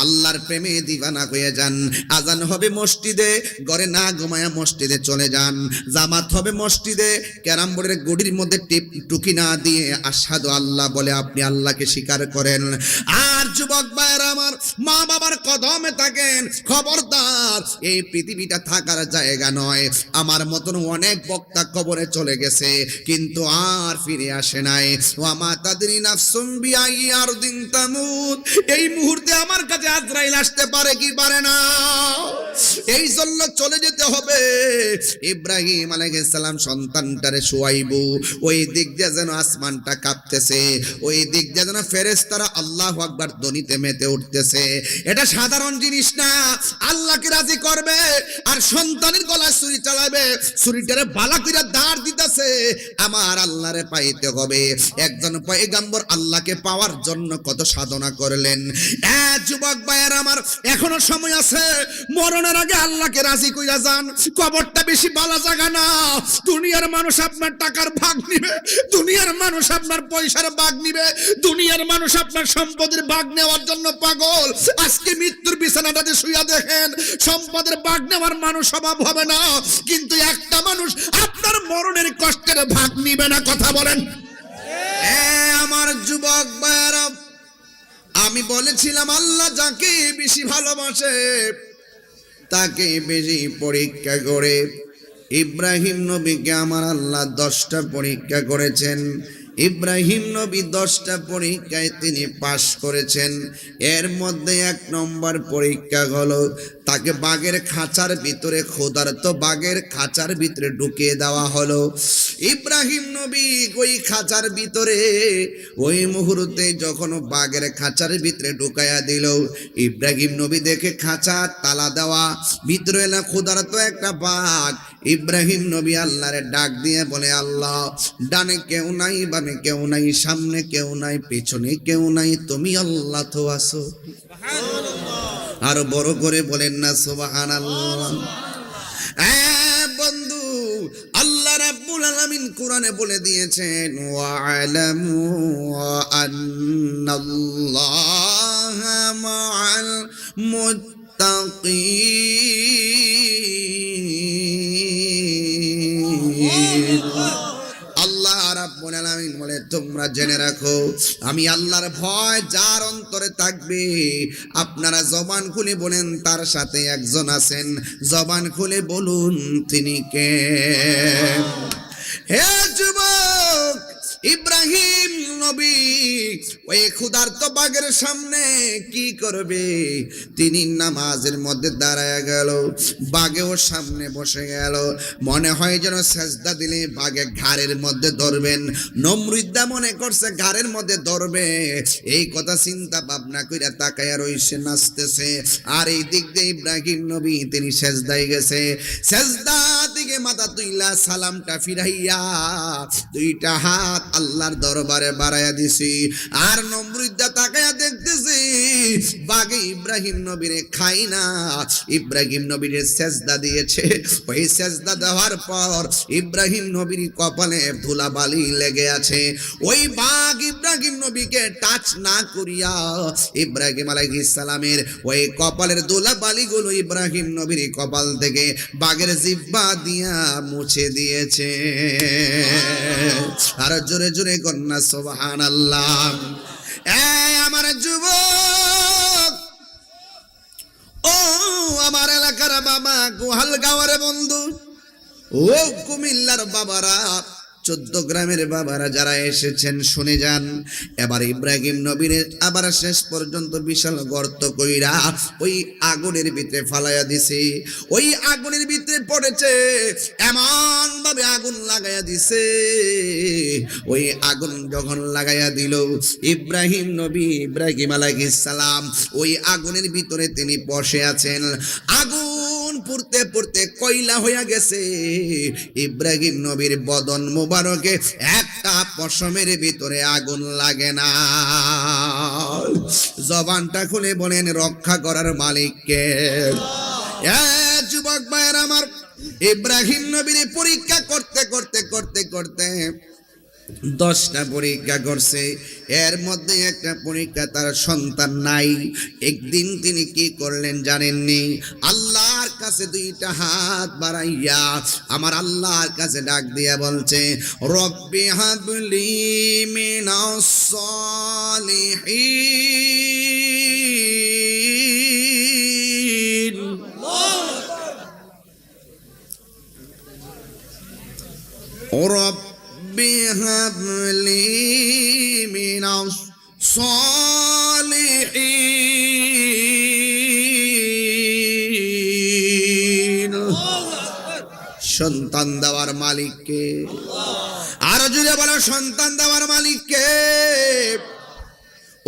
আল্লাহর প্রেমে দিওয়ানা হয়ে যান। আজান হবে মসজিদে, ঘরে না ঘুমায়া মসজিদে চলে যান। জামাত হবে মসজিদে, ক্যারাম বোর্ডের গুডির মধ্যে টুকি না দিয়ে আশহাদু আল্লাহ বলে আপনি আল্লাহকে স্বীকার করেন। আর যুবক ভাইরা আমার, মা বাবার কদমে থাকেন। খবরদার, এই পৃথিবীটা থাকার জায়গা নয়। আমার মতন অনেক বক্তা কবরে চলে গেছে, কিন্তু আর ফিরে আসে নাই। ওয়া মা তাদরি নাফসুম বিআইয়ি আরদিন তামুত। এই মুহূর্তে আমার কাছে আজরাইল আসতে পারে কি পারে না, এই জন্য চলে যেতে হবে। ইব্রাহিম আলাইহিস সালাম সন্তানটারে শুয়াইবু, ওই দিক দিয়ে যেন আসমানটা কাঁপতেছে, ওই দিক দিয়ে যেন ফেরেশতারা আল্লাহু আকবার ধ্বনিতে মেতে উঠতেছে। এটা সাধারণ জিনিস না। আল্লাহকে রাজি করবে আর সন্তানের গলায় ছুরি চালাবে, ছুরিটারে বালা কইরা দাঁড় দিতেছে। আমার আল্লাহরে পাইতে হবে। একজন পয়গম্বর আল্লাহকে পাওয়ার জন্য কত সাধনা করলেন। যুবক ভাইয়ের আমার, এখনো সময় আছে। মরণের আগে আল্লাহকে রাজি কইরা যান। কবরটা বেশি বালা জায়গা না। দুনিয়ার মানুষ আপনার টাকার ভাগ নিবে, দুনিয়ার মানুষ আপনার পয়সার ভাগ নিবে, দুনিয়ার মানুষ আপনার সম্পদের ভাগ নেওয়ার জন্য পাগল। আজকে মৃত্যুর বিছানাটাতে শুইয়া দেখেন, সম্পদের ভাগ নেওয়ার মানুষ অভাব হবে না, কিন্তু একটা মানুষ আপনার মরণের কষ্টের ভাগ নিবে না। কথা বলেন। আমার যুবক ভাইয়েরা, আমি বলেছিলাম আল্লাহ যাকে বেশি ভালোবাসে তাকে বেশি পরীক্ষা করে। ইব্রাহিম নবীকে আমার আল্লাহ 10টা পরীক্ষা করেছেন। ইব্রাহিম নবী 10টা পরীক্ষায় তিনি পাশ করেছেন। এর মধ্যে 1 নম্বর পরীক্ষা হলো তাকে বাঘের খাঁচার ভিতরে, ক্ষুধার্ত বাঘের খাঁচার ভিতরে ঢুকিয়ে দেওয়া হলো। ইব্রাহিম নবী ওই খাঁচার ভিতরে, ওই মুহূর্তে যখন বাঘের খাঁচার ভিতরে ঢুকাইয়া দিল, ইব্রাহিম নবী দেখে খাঁচা তালা দেওয়া, ভিতরে এলা ক্ষুধার্ত একটা বাঘ। ইব্রাহিম নবী আল্লাহরে ডাক দিয়ে বলে, আল্লাহ, ডানে কেউ নাই, বামে কেউ নাই, সামনে কেউ নাই, পেছনে কেউ নাই, তুমি আল্লাহ তো আছো। আরো বড় করে বলেন না সুবহানাল্লাহ। বন্ধু, আল্লাহ রাব্বুল আলামিন কোরআনে বলে দিয়েছেন, ওয়া'লামু আন্নাল্লাহা মা'আল মুত্তাকিন। আল্লাহ রাব্বুল আলামিন বলে, তোমরা জেনে রাখো, আমি আল্লাহর ভয় যার অন্তরে থাকবে, আপনারা জবান খুলে বলেন তার সাথে একজন আছেন, জবান খুলে বলুন তিনি কে। হে যুবক, ইব্রাহিম নবী ওই ক্ষুধার্ত বাঘের সামনে কি করবে? তিনি নামাজের মধ্যে দাঁড়ায় গেল, বাঘেও সামনে বসে গেল। মনে হয় যেন সেজদা দিলে বাঘে ঘাড়ের মধ্যে ধরবেন। নমরুদ্দা মনে করছে ঘাড়ের মধ্যে ধরবে, এই কথা চিন্তা ভাবনা কইরা তাকায়া রইছে, নাচতেছে। আর এই দিক দিয়ে ইব্রাহিম নবী তিনি সেজদায় গেছে। সেজদা দিকে মাথা তুইলা সালামটা ফিরাইয়া 2টা হাত আল্লাহর দরবারে বাড়াইয়া দিছি। আর নমরুদ্দা তাকায়া দেখতেছি বাঘে ইব্রাহিম নবীরে খাই না, ইব্রাহিম নবীর সেজদা দিয়েছে। ওই সেজদা দেওয়ার পর ইব্রাহিম নবীর কপালে ধুলাবালি লেগে আছে। ওই বাঘ ইব্রাহিম নবীকে টাচ না করিয়া ইব্রাহিম আলাইহিস সালামের ওই কপালের ধুলাবালিগুলো ইব্রাহিম নবীর কপাল থেকে বাঘের জিহ্বা দিয়া মুছে দিয়েছে। আর জোরে জোরে কন্যা সুবহানাল্লাহ। আমার যুবক, ও আমার এলাকার বাবা, গোহাল গাঁওয়ার বন্ধু, ও কুমিল্লার বাবারা, 14 গ্রামের বাবারা যারা এসেছেন শুনে যান। এবার ইব্রাহিম নবীর আবার শেষ পর্যন্ত বিশাল গর্ত কইরা ওই আগুনের ভিতরে ফালাইয়া দিছে। ওই আগুনের ভিতরে পড়েছে, এমন ভাবে আগুন লাগাইয়া দিছে। ওই আগুন যখন লাগাইয়া দিল, ইব্রাহিম নবী ইব্রাহিম আলাইহিস সালাম ওই আগুনের ভিতরে তিনি বসে আছেন। আগুন পুড়তে পুড়তে কয়লা হইয়া গেছে। ইব্রাহিম নবীর বদন মুবারকে একটা পশমের ভিতরে আগুন লাগে না। জবানটা খুলে বলেন, রক্ষা করার মালিক কে? যুবক ভাইয়ের আমার, ইব্রাহিম নবীর পরীক্ষা করতে করতে করতে করতে 10টা পরীক্ষা করছে, এর মধ্যে একটা পরীক্ষা তার সন্তান নাই। একদিন তিনি কি করলেন জানেননি? আল্লাহর কাছে 2টা হাত বাড়াইয়া আমার আল্লাহর কাছে ডাক দিয়া বলছে, রব্বি হাবলি মিনাস সালিহিন। রব্বি হাবলি মিনাস সালিহিন। সন্তান দেওয়ার মালিককে, আরো জুড়ে বলো সন্তান দেওয়ার মালিককে।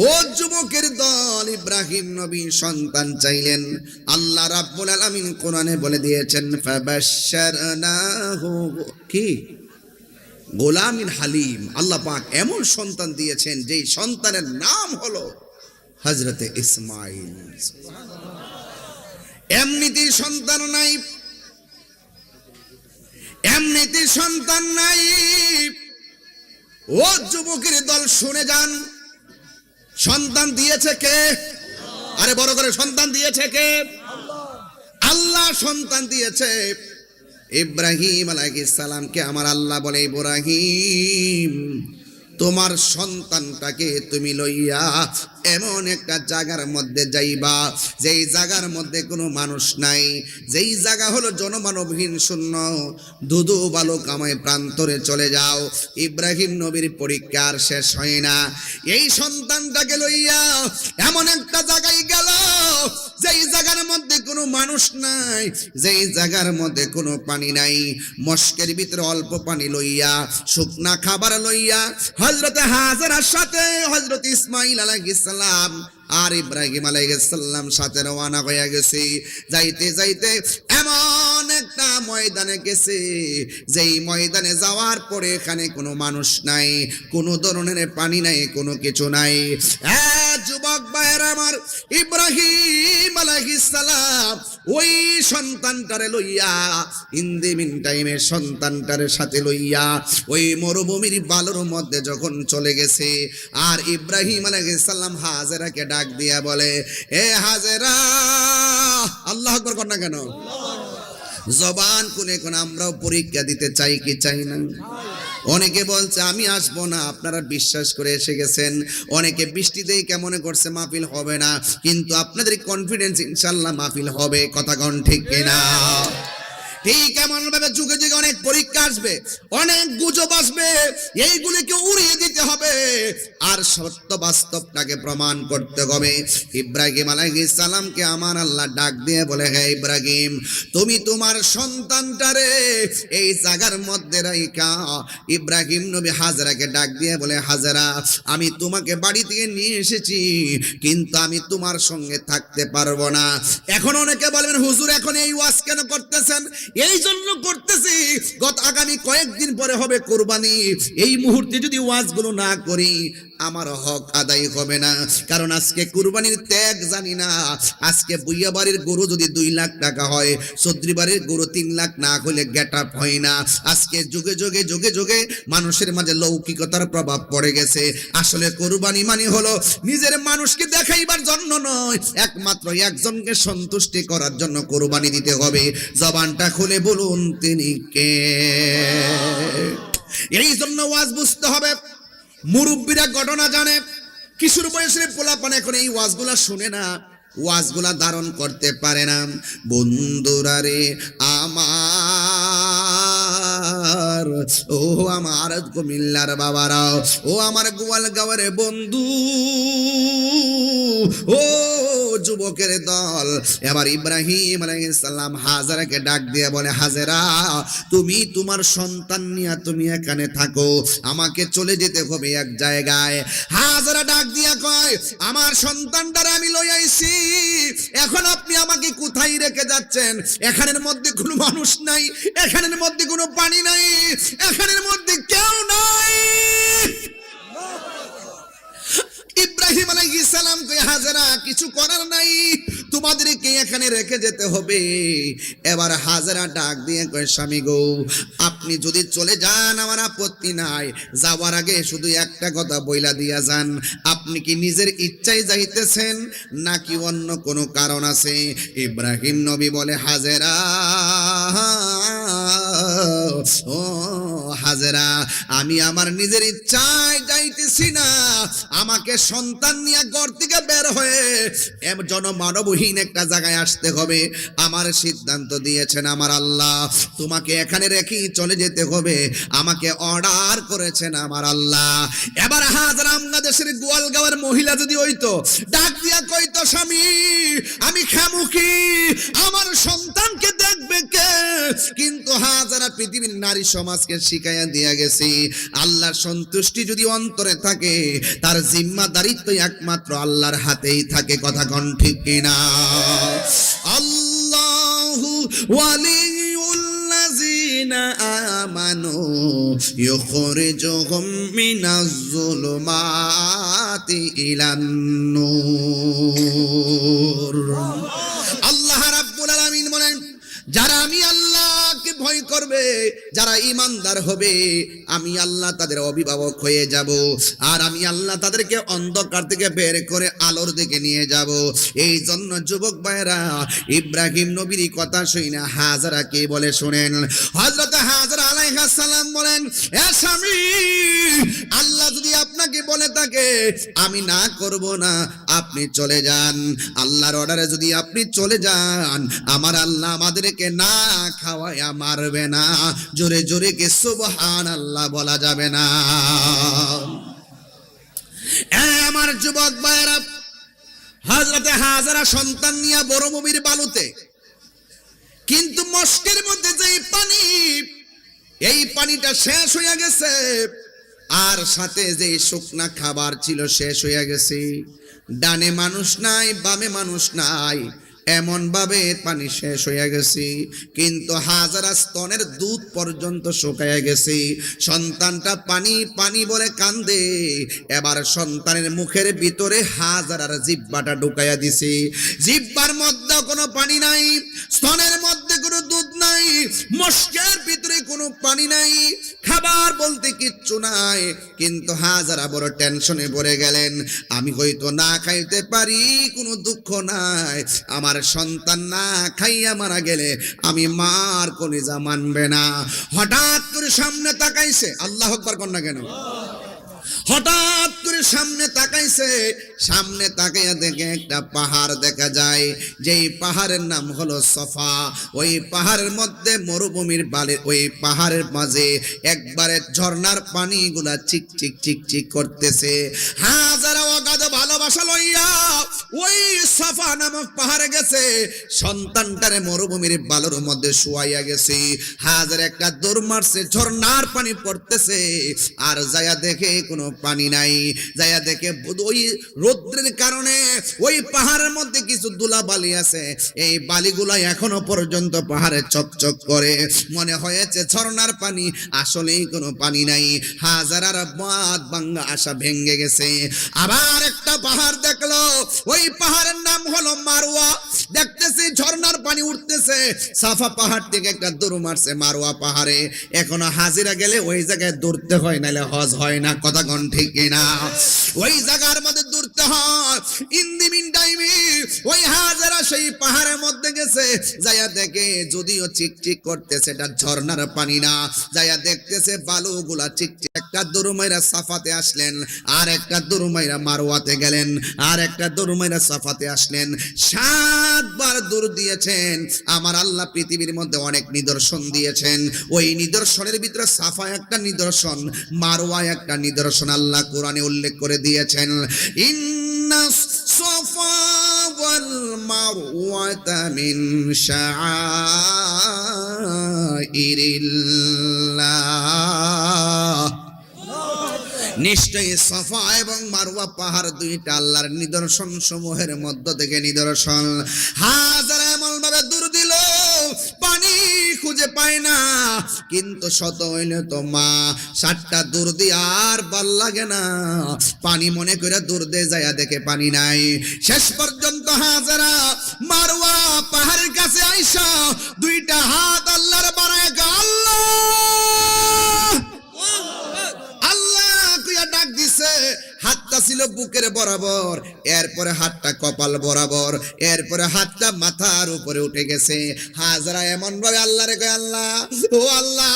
ও যুবকের দল, ইব্রাহিম নবী সন্তান চাইলেন। আল্লাহ রাব্বুল আলামিন কোরআনে বলে দিয়েছেন, ফাবাশশারনাহু কি গোলামিন হালিম। আল্লাহ পাক এমন সন্তান দিয়েছেন যেই সন্তানের নাম হলো হযরতে ইসমাইল। এমনিতে সন্তান নাই, এমনিতে সন্তান নাই। ও যুবকের দল শুনে যান, সন্তান দিয়েছে কে? আরে বড় করে, সন্তান দিয়েছে কে? আল্লাহ সন্তান দিয়েছে। ইব্রাহিম আলাইহিস সালামকে আমার আল্লাহ বলে, ইব্রাহিম তোমার সন্তানটাকে তুমি লইয়া এমন একটা জায়গার মধ্যে যাইবা, যেই জায়গার মধ্যে কোনো মানুষ নাই, যেই জায়গা হলো জনমানবহীন শূন্য, ধুধু বালু কামায় প্রান্তরে চলে যাও। ইব্রাহিম নবীর পরীক্ষা আর শেষ হয় না। এই সন্তানটাকে লইয়া এমন একটা জায়গায় গেল, যেই জায়গার মধ্যে কোনো মানুষ নাই, যেই জায়গার মধ্যে কোনো পানি নাই। মস্কের ভিতরে অল্প পানি লইয়া, শুকনা খাবার লইয়া হযরতে হাজেরার সাথে হযরত ইসমাইল আলাইহিস সালাম আর ইব্রাহিম আলাইহিস সালাম সাথে রওনা হয়ে গেছে। যাইতে যাইতে এমন একটা ময়দানে গেছে, যেই ময়দানে যাওয়ার পরে এখানে কোনো মানুষ নাই, কোনো ধরনের পানি নাই, কোনো কিছু নাই। যুবক ভাইয়ের আমার, ইব্রাহিম আলাইহিস সালাম ওই সন্তানটারে লইয়া, ইন দি মিন টাইমে সন্তানটারে সাথে লইয়া ওই মরুভূমির বালুর মধ্যে যখন চলে গেছে, আর ইব্রাহিম আলাইহিস সালাম হাজেরাকে ডাক দিয়া বলে, এ হাজেরা। আল্লাহু আকবার কর না কেন? জবান খুলে কোন আমরাও পরীক্ষা দিতে চাই কি চাই না? অনেকে বলছে আমি আসবো না, আপনারা বিশ্বাস করে এসে গেছেন। অনেকে বৃষ্টি দিয়ে কেমন করছে মাহফিল হবে না, কিন্তু আপনাদের কনফিডেন্স ইনশাআল্লাহ মাহফিল হবে। কথা কোন ঠিক কিনা? ঠিক এমন ভাবে যুগে যুগে অনেক পরীক্ষা আসবে, অনেক গুজব আসবে, এইগুলিকে উড়িয়ে দিতে হবে আর সত্য বাস্তবটাকে প্রমাণ করতে হবে। ইব্রাহিম আলাইহিস সালামকে আমার আল্লাহ ডাক দিয়ে বলে, হে ইব্রাহিম, তুমি তোমার সন্তানটারে এই জায়গার মধ্যে রাইখা। ইব্রাহিম নবী হাজেরাকে ডাক দিয়ে বলে, হাজেরা, আমি তোমাকে বাড়ি থেকে নিয়ে এসেছি, কিন্তু আমি তোমার সঙ্গে থাকতে পারবো না। এখন অনেকে বলবেন, হুজুর এখন এই ওয়াজ কেন করতেছেন? এই জন্য করতেছি, গত আগামী কয়েকদিন পরে হবে কুরবানি। এই মুহূর্তে যদি ওয়াজগুলো না করি আমার হক আদায় হবে না। কারণ আজকে কুরবানির ত্যাগ জানি না। আজকে বুইয়া বাড়ির গরু যদি 2 লাখ টাকা হয়, চৌধুরী বাড়ির গরু 3 লাখ না হলে গেট আপ হয় না। আজকে যুগে যুগে যুগে যুগে মানুষের মাঝে লৌকিকতার প্রভাব পড়ে গেছে। আসলে কুরবানি মানে হলো নিজের মানুষকে দেখাইবার জন্য নয়, একমাত্র একজনকে সন্তুষ্টি করার জন্য কুরবানি দিতে হবে। জবানটা খুলে বলুন তিনি কে? এই জন্য ওয়াজ বুঝতে হবে। মুরব্বীরা ঘটনা জানে, কিশোর বয়সের পোলাপান এখন এই ওয়াজগুলা শুনে না, ওয়াজগুলা ধারণ করতে পারে না। বন্ধুরা রে আমার, ও আমার কুমিল্লার বাবারা, ও আমার গোয়ালগাঁওয়ের বন্ধু, ও যুবকের দল, এবার ইব্রাহিম আলাইহিস সালাম হাজেরাকে ডাক দিয়ে বলে, হাজেরা, তুমি তোমার সন্তান নিয়ে তুমি এখানে থাকো, আমাকে চলে যেতে হবে এক জায়গায়। হাজেরা ডাক দিয়া কয়, আমার সন্তানটারে আমি লই আইছি, এখন আপনি আমাকে কোথায় রেখে যাচ্ছেন? এখানের মধ্যে কোনো মানুষ নাই, এখানের মধ্যে কোনো পানি নাই, এখানের মধ্যে কেউ নাই। ইব্রাহিম আলাইহিস সালাম কয়, হাজেরা, কিছু করার নাই, তোমার আমাদেরকে এখানে রেখে যেতে হবে। এবার হাজেরা ডাক দিয়ে কয়, স্বামী গো, আপনি যদি চলে যান আমার আপত্তি নাই, যাওয়ার আগে শুধু একটা কথা বইলা দিয়া যান, আপনি কি নিজের ইচ্ছায় যাইতেছেন নাকি অন্য কোনো কারণ আছে? ইব্রাহিম নবী বলে, হাজেরা, ও হাজেরা, আমি আমার নিজের ইচ্ছায় যাইতেছি না, আমাকে সন্তান নিয়ে ঘর থেকে বের হয়ে জনমানবহীন একটা জায়গায় আসতে হবে। আমার সিদ্ধান্ত দিয়েছেন আমার আল্লাহ, তোমাকে এখানে রেখে চলে যেতে হবে, আমাকে অর্ডার করেছেন আমার আল্লাহ। এবার হাজরা বাংলাদেশের গোয়ালগাঁওয়ের মহিলা যদি হইতো, ডাক দিয়া কইতো, স্বামী আমি খামুখী, আমার সন্তানকে দেখবে কে? কিন্তু হাজারা পৃথিবীর নারী সমাজকে শিখাইয়া দিয়া গেছি, আল্লাহর সন্তুষ্টি যদি অন্তরে থাকে, তার জিম্মাদারিত্ব একমাত্র আল্লাহর হাতেই থাকে। কথা কোন ঠিক কিনা? আল্লাহু ওয়ালিউল্লাযিনা আমানু ইউখরিজুহুম মিনাজ যুলুমাতি ইলান নূর। আল্লাহ রাব্বুল আলামিন বলেন, যারা আমি আল্লাহকে ভয় করবে, যারা ঈমানদার হবে, আমি আল্লাহ তাদের অভিভাবক হয়ে যাব, আর আমি আল্লাহ তাদেরকে অন্ধকার থেকে বের করে আলোর দিকে নিয়ে যাব। এই জন্য যুবক ভাইরা, ইব্রাহিম নবীর কথা শুনে হাজরা কে বলে শুনেন। হযরত হাজরা আলাইহিস সালাম বলেন, এ স্বামী, আল্লাহ যদি আপনাকে বলে থাকে আমি না করব না, আপনি চলে যান। আল্লাহর অর্ডারে যদি আপনি চলে যান, আমার আল্লাহ আমাদেরকে না খাওয়ায়া মারবে না। জোরে জোরে কে সুবহানাল্লাহ বলা যাবে না? আমার যুবক ভাইরা, হযরতে হাজরা সন্তান নিয়ে বড় নবীর বালুতে, কিন্তু মস্কের মধ্যে যে পানি, এই পানিটা শেষ হয়ে গেছে, আর সাথে যে শুকনা খাবার ছিল শেষ হয়ে গেছে। ডানে মানুষ নাই, বামে মানুষ নাই, এমন ভাবে পানি শেষ হয়ে গেছে। কিন্তু হাজারা স্তনের দুধ পর্যন্ত শুকায় গেছে। সন্তানটা পানি পানি বলে কান্দে। এবার সন্তানের মুখের ভিতরে হাজারার জিহ্বাটা ঢুকাইয়া দিছে। জিহ্বার মধ্যে কোনো পানি নাই, স্তনের মধ্যে কোনো দুধ নাই, মস্কের ভিতরে কোনো পানি নাই, খাবার বলতে কিচ্ছু নাই। কিন্তু হাজারা বড় টেনশনে পড়ে গেলেন, আমি হয়তো না খাইতে পারি, কোনো দুঃখ নাই, আমার সন্তান না খাইয়া মারা গেলে আমি মার কলিজা মানবে না। হঠাৎ করে সামনে তাকাইছে, আল্লাহু আকবার কর না কেন? হঠাৎ করে সামনে তাকাইছে, সামনে তাকাইয়া দেখে একটা পাহাড় দেখা যায়, যেই পাহাড়ের নাম হলো সফা। ওই পাহাড়ের মধ্যে মরুভূমির বালি, ওই পাহাড়ের মাঝে একবারে ঝর্ণার পানিগুলা চিক চিক চিক চিক করতেছে। হাজারা অগাধ ভালোবাসা লইয়া ওই সফা নামক পাহাড়ে গেছে, সন্তানটারে মরুভূমির বালুর মধ্যে শুয়াইয়া গেছে। হাজার একটা দৌড় মারছে, ঝর্ণার পানি পড়তেছে, আর যায়া দেখে কোনো পানি নাই। যায়া দেখে ওই রৌদ্রের কারণে ওই পাহাড়ের মধ্যে কিছু ধুলা বালি আছে, এই বালিগুলা এখনো পর্যন্ত পাহাড়ে চকচক করে। মনে হয়েছে ঝর্ণার পানি, আসলেই কোনো পানি নাই। হাজারার বাদ ভাঙ্গা আশা ভেঙে গেছে। আবার একটা পাহাড় দেখলো, ওই পাহাড়ের নাম হলো মারওয়া। দেখতেছে ঝর্ণার পানি উঠতেছে, সাফা পাহাড় থেকে একটা দৌড় মারছে মারওয়া পাহাড়ে। এখনো হাজিরা গেলে ওই জায়গায় দৌড়তে হয়, নাহলে হজ হয় না। কথা কোন ঠিক কিনা? ওই জায়গার মধ্যে দৌড়তে হয়। ইন দি মিন টাইমে ওই হাজারা সেই পাহাড়ের মধ্যে গেছে, যাইয়া দেখে যদিও চিকচিক করতেছে, এটা ঝর্ণার পানি না। যাইয়া দেখতেছে বালুগুলা চিকচিক। একটা দৌড়মাইরা সাফাতে আসলেন, আর একটা দৌড়মাইরা মারওয়াতে গেলেন, আর একটা দৌড়মাইরা সাফাতে আসলেন। 7 বার দৌড় দিয়েছেন। আমার আল্লাহ পৃথিবীর মধ্যে অনেক নিদর্শন দিয়েছেন, ওই নিদর্শনের ভিতরে সাফা একটা নিদর্শন, মারওয়া একটা নিদর্শন। আল্লাহ কোরআনে উল্লেখ করে দিয়েছেন, ইন্নাস সাফা ওয়াল মারওয়াতা মিন শাআইরিল্লাহ। নিশ্চয়ই সাফা এবং মারওয়া পাহাড় দুইটা আল্লাহর নিদর্শন সমূহের মধ্য থেকে নিদর্শন। হাজার এমন ভাবে দৌড় দিল, পানি খুঁজে পায় না। কিন্তু শত হইলে তো মা 7টা দৌড় দিয়ে আর ভাল লাগে না, পানি মনে করে দৌড় দিয়ে যায়, দেখে পানি নাই। শেষ পর্যন্ত হাজারা মারওয়া পাহাড়ের কাছে আইসা দুইটা হাত আল্লাহর বানায় আল্লাহ আল্লাহ কইয়া ডাক দিছে। হাতটা ছিল বুকের বরাবর, এরপরে হাতটা কপাল বরাবর, এরপরে হাতটা মাথার উপরে উঠে গেছে। হাজরা এমন ভাবে আল্লাহরে কয়, আল্লাহ ও আল্লাহ,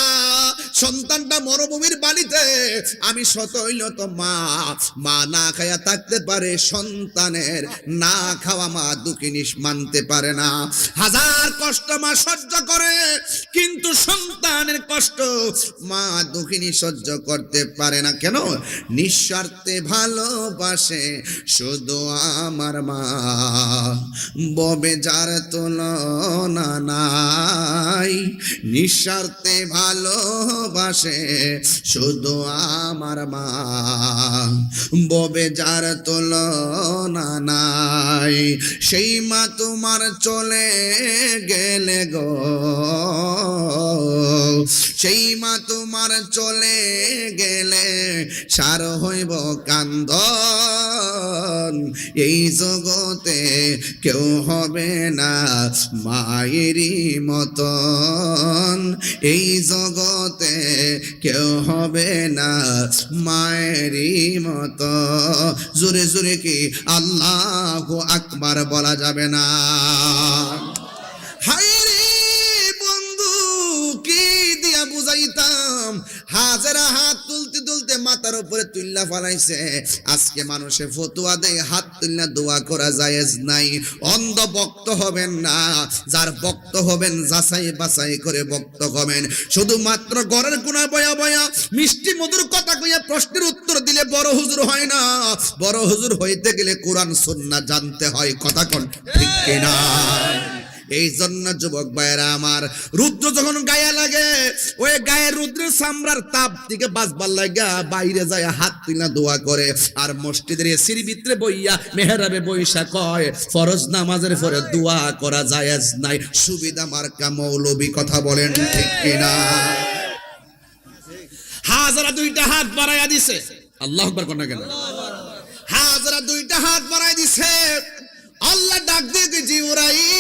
সন্তানটা মরুভূমির বালিতে, আমি শত হইল তো মা না খাইয়া থাকতে পারে, সন্তানের না খাওয়া মা দুঃখিনী মানতে পারে না। হাজার কষ্ট মা সহ্য করে, কিন্তু সন্তানের কষ্ট মা দুঃখিনী সহ্য করতে পারে না। কেন? নিঃস্বার্থে ভালোবাসে শুধু আমার মা, ববে যার তুলনা নাই। নিঃস্বার্থে ভালোবাসে শুধু আমার মা, ববে যার তুলনা নাই। সেই মা তোমার চলে গেলে গো, সেই মা তোমার চলে গেলে সার হইব কান্দন। এই জগতে কেউ হবে না মায়েরই মতন, এই জগতে কেউ হবে না মায়েরই মতো। জোরে জোরে কি আল্লাহু আকবার বলা যাবে না? হায়রে বন্ধু, কি দিয়া বুঝাইতাম? হাজারা হাত তুলতে তুলতে মাথার উপরে তুল্লা ফালাইছে। আজকে মানুষে ফতুয়া দেয় হাত তুলনা দোয়া করা জায়েজ নাই। অন্ধ বক্ত হবেন না, যার বক্ত হবেন যাচাই বাছাই করে বক্ত হবেন। শুধুমাত্র ঘরের কোনা বয়া বয়া মিষ্টি মধুর কথা কইয়া প্রশ্নের উত্তর দিলে বড় হুজুর হয় না। বড় হুজুর হইতে গেলে কোরআন সুন্নাহ জানতে হয়। কথা কোন ঠিক কিনা? এই জন্য যুবক ভাইরা আমার, রুদ্র যখন গায়ে লাগে, ওই গায়ের রুদ্রের চামড়ার তাপ থেকে বাঁচবার লাগা বাইরে যায় হাত তুলে দোয়া করে। আর মসজিদের এসির ভিতরে বইয়া মেহরাবে বইসা কয়, ফরজ নামাজের পরে দোয়া করা জায়েজ নাই। সুবিধা মার্কা মৌলবী। কথা বলেন ঠিক কিনা? হাজারা দুইটা হাত বাড়াইয়া দিছে। আল্লাহু আকবার কোন না কেন? হাজারা দুইটা হাত বাড়াই দিছে। আল্লাহ ডাক দিয়ে জিবরাইল,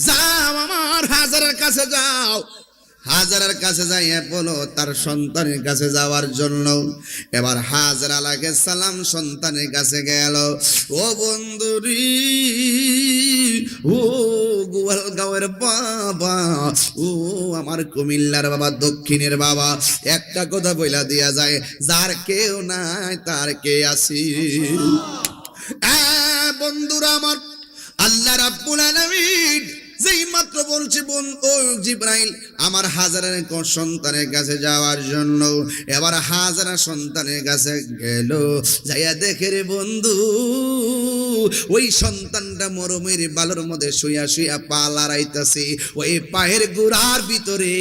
যাও আমার হাজারের কাছে যাও। হাজারের কাছে যাইয়া বলো তার সন্তানের কাছে যাওয়ার জন্য। এবার হাজরা আলাইহিস সালাম সন্তানের কাছে গেল। ও বন্ধুরি, ও গোয়ালগাঁওয়ের বাবা, ও আমার কুমিল্লার বাবা, দক্ষিণের বাবা, একটা কথা বইলা দিয়া যায়, যার কেউ নাই তার কে আসি। বন্ধুরা আমার, আল্লাহ রাব্বুল আলামিন যেই মাত্র বলছে ও জিবরাইল আমার হাজারের সন্তানের কাছে যাওয়ার জন্য, এবার হাজারা সন্তানের কাছে গেল। যাইয়া দেখে রে বন্ধু, ওই সন্তানটা মরুমের বালুর মধ্যে শুয়া শুয়া পা লড়াইতেছে। ওই পায়ের গোড়ার ভিতরে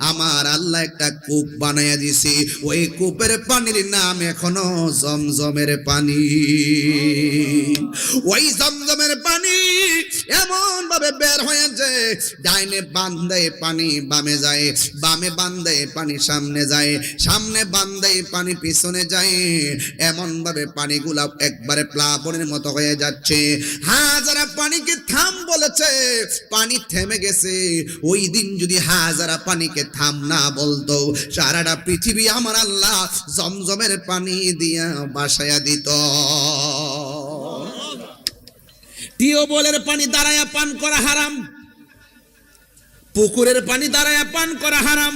আমার আল্লাহ একটা কূপ বানাইয়া দিছে। ওই কূপের পানির নাম এখনো জমজমের পানি। ওই জমজমের পানি এমন ভাবে বের হয়েছে, ডাইনে বান্ধে পানি বামে যায়, বামে বান্ধে পানি সামনে যায়, সামনে বান্ধে পানি পিছনে যায়। এমন ভাবে পানিগুলা একবারে প্লাবনের মতো হয়ে যাচ্ছে। হাজারা পানিকে থাম বলেছে, পানি থেমে গেছে। ওই দিন যদি হাজারা পানিকে থাম না বলতো, সারাটা পৃথিবী আমার আল্লাহ জমজমের পানি দিয়া বাসায়া দিত। টিউবওয়েলের পানি দাঁড়ায়া পান করা হারাম, পুকুরের পানি দাঁড়ায়া পান করা হারাম,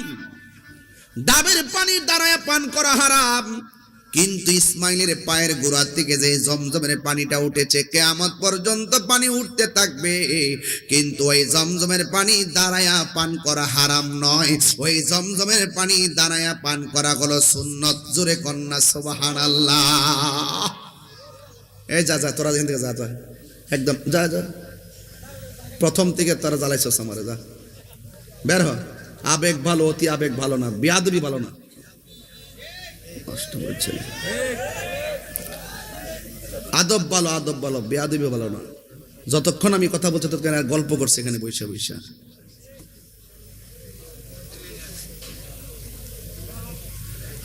ডাবের পানি দাঁড়ায়া পান করা হারাম। কিন্তু ইসমাইলের পায়ের গোড়া থেকে যে জমজমের পানিটা উঠেছে, কিয়ামত পর্যন্ত পানি উঠতে থাকবে। কিন্তু ওই জমজমের পানি দাঁড়ায়া পান করা হারাম নয়, ওই জমজমের পানি দাঁড়ায়া পান করা হলো সুন্নত। জোরে কন্যা সুবহানাল্লাহ। এই যা যা, তোরা এখান থেকে যা যা, একদম যা যা, প্রথম থেকে তারা জ্বালাইছস আমারে, যা বের হ। আবেগ ভালো, অতি আবেগ ভালো না, বেয়াদবি ভালো না। কষ্ট হচ্ছে, আদব ভালো, আদব ভালো, বেয়াদবি ভালো না। যতক্ষণ আমি কথা বলছি ততক্ষণ গল্প করছে এখানে বৈশা বৈশা।